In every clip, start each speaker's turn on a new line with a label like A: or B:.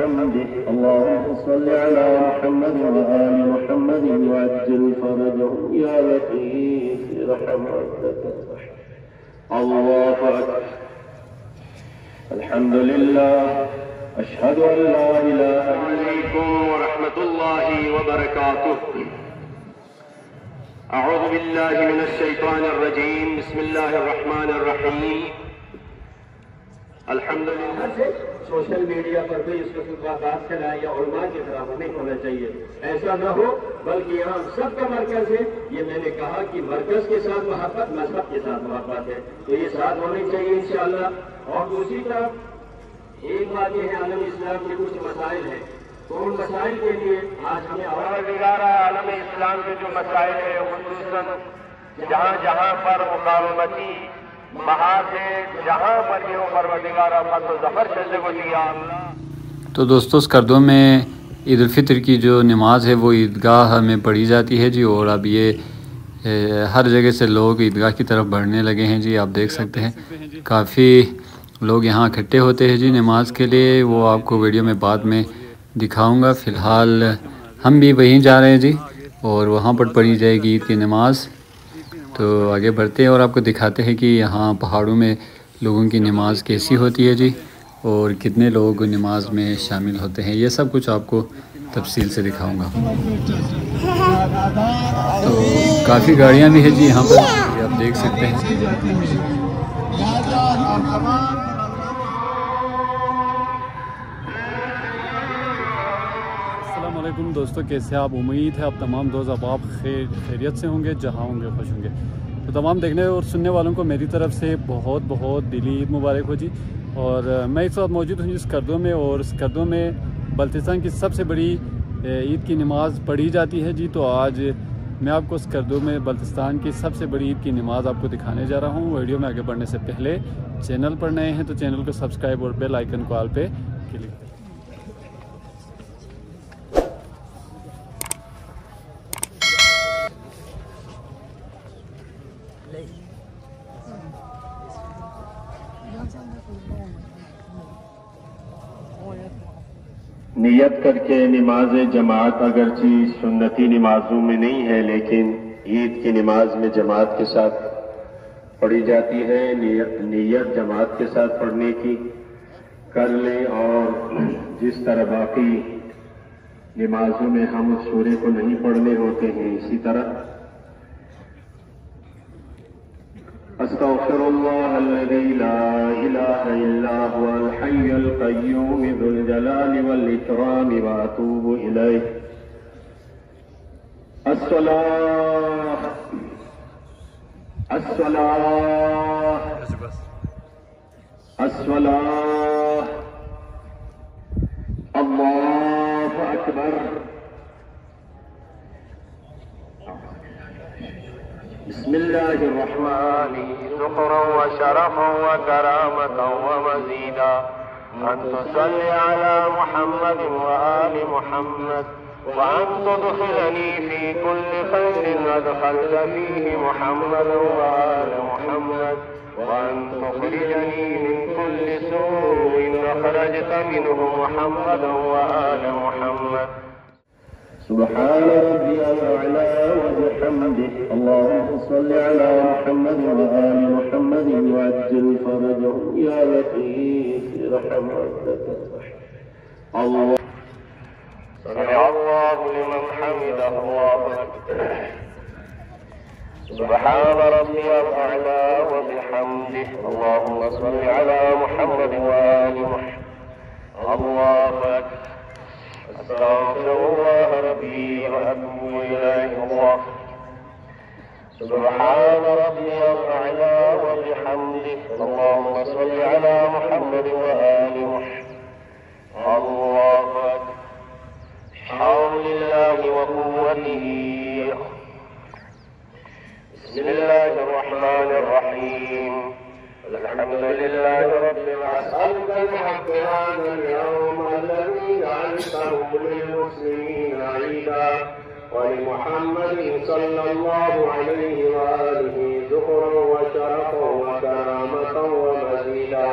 A: وبحمده اللهم صل على محمد وآل محمد وعجل فرجهم يا لطيف برحمتك الله أكبر الحمد لله أشهد أن لا إله إلا الله عليكم ورحمة الله وبركاته أعوذ بالله من الشيطان الرجيم بسم الله الرحمن الرحيم الحمد لله سوشل میڈیا پر بھی اس قسم کا بات چلائے یا علماء کی طرح نہیں ہونا چاہیے، ایسا نہ ہو بلکہ یہاں سب کا مرکز ہے۔ یہ میں نے کہا کہ مرکز کے ساتھ محبت مذہب کے ساتھ محبت ہے، تو یہ ساتھ ہونی چاہیے انشاءاللہ۔ اور دوسری طرف ایک بات یہ ہے، عالم اسلام کے کچھ مسائل ہیں، تو ان مسائل کے لیے آج ہمیں اور نگارہ عالم اسلام کے جو مسائل ہیں خصوصاً جہاں جہاں پر مقاومتی محاذ ہے، جہاں پر یہ پروردگارہ فتح و ظفر چلنے کو دیا۔
B: تو دوستو اسکردو میں عید الفطر کی جو نماز ہے وہ عیدگاہ میں پڑھی جاتی ہے جی، اور اب یہ ہر جگہ سے لوگ عیدگاہ کی طرف بڑھنے لگے ہیں جی۔ آپ دیکھ سکتے ہیں کافی لوگ یہاں اکٹھے ہوتے ہیں جی نماز کے لیے، وہ آپ کو ویڈیو میں بعد میں دکھاؤں گا۔ فی الحال ہم بھی وہیں جا رہے ہیں جی، اور وہاں پر پڑھی جائے گی عید کی نماز۔ تو آگے بڑھتے ہیں اور آپ کو دکھاتے ہیں کہ یہاں پہاڑوں میں لوگوں کی نماز کیسی ہوتی ہے جی، اور کتنے لوگ نماز میں شامل ہوتے ہیں، یہ سب کچھ آپ کو تفصیل سے دکھاؤں گا۔ تو کافی گاڑیاں بھی ہیں جی یہاں پر، یہ آپ دیکھ سکتے ہیں۔ السلام علیکم دوستو، کیسے آپ؟ امید ہے آپ تمام دوست آپ خیریت سے ہوں گے، جہاں ہوں گے خوش ہوں گے۔ تو تمام دیکھنے اور سننے والوں کو میری طرف سے بہت بہت دلی عید مبارک ہو جی۔ اور میں اس وقت موجود ہوں جی اسکردو میں، اور اسکردو میں بلتستان کی سب سے بڑی عید کی نماز پڑھی جاتی ہے جی۔ تو آج میں آپ کو اسکردو میں بلتستان کی سب سے بڑی عید کی نماز آپ کو دکھانے جا رہا ہوں۔ ویڈیو میں آگے بڑھنے سے پہلے چینل پر نئے ہیں تو چینل کو سبسکرائب اور بیل آئیکن کو آل پہ کلک کریں۔
A: نیت کر کے نماز جماعت اگرچہ سنتی نمازوں میں نہیں ہے، لیکن عید کی نماز میں جماعت کے ساتھ پڑھی جاتی ہے۔ نیت جماعت کے ساتھ پڑھنے کی کر لیں، اور جس طرح باقی نمازوں میں ہم اس سورے کو نہیں پڑھنے ہوتے ہیں، اسی طرح استغفر اللہ الذی لا الہ الا هو الحی القیوم ذو الجلال والاکرام واتوب الیہ۔ الصلاۃ الصلاۃ الصلاۃ اللہ اکبر۔ بسم اللہ الرحمن ذکرا وشرفا وکرامتا ومزیدا ان تصلی علی محمد وآل محمد وان تدخلنی فی کل خیر ادخلت فیہ محمد وآل محمد وان تخرجنی من کل سوء اخرجت منہ محمد وآل محمد۔ سبحان ربي الأعلى وبحمده اللهم صل على محمد وآل محمد وعجل فرجهم يا لطيف برحمتك الله سمع الله لمن حمده الله أكبر سبحان ربي الأعلى وبحمده اللهم صل على محمد وآل محمد الله أكبر استغفر الله ربي وأتوب إليه الله سبحان ربي الأعلى وبحمده اللهم صل على محمد وآل محمد الله أكبر حول الله وقوته بسم الله الرحمن الرحيم الحمد لله رب العالمين بحق هذا اليوم الذي جعلته للمسلمين عيدا ولمحمد صلى الله عليه وآله ذكرا وشرفا وكرامة ومزيدا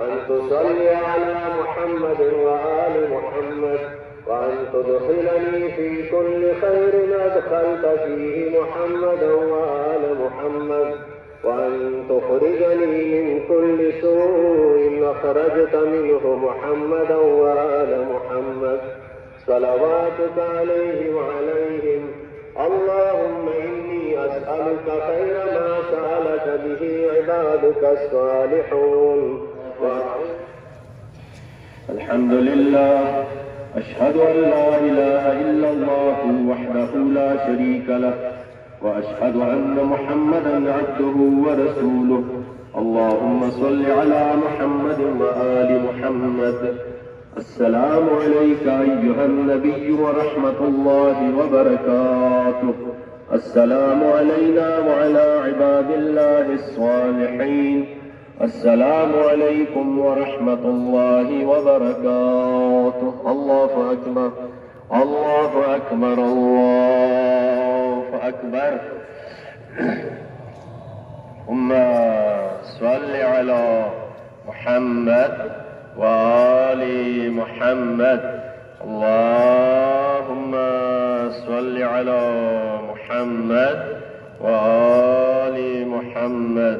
C: أن تصلي على محمد وآل محمد، وأن تدخلني في كل خير أدخلت فيه محمدا وآل محمد، وأن تخرجني من كل سوء أخرجت منه محمدا وآل محمد، صلواتك عليه وعليهم. اللهم إني أسألك خير ما سألك به عبادك الصالحون.
A: الحمد لله، أشهد أن لا إله إلا الله وحده لا شريك له، وأشهد أن محمدا عبده ورسوله. اللهم صل على محمد وآل محمد. السلام عليك أيها النبي ورحمة الله وبركاته. السلام علينا وعلى عباد الله الصالحين. السلام عليكم ورحمة الله وبركاته. الله أكبر، الله أكبر، الله أكبر. ثم صل على محمد وآل محمد. اللهم صل على محمد وآل محمد.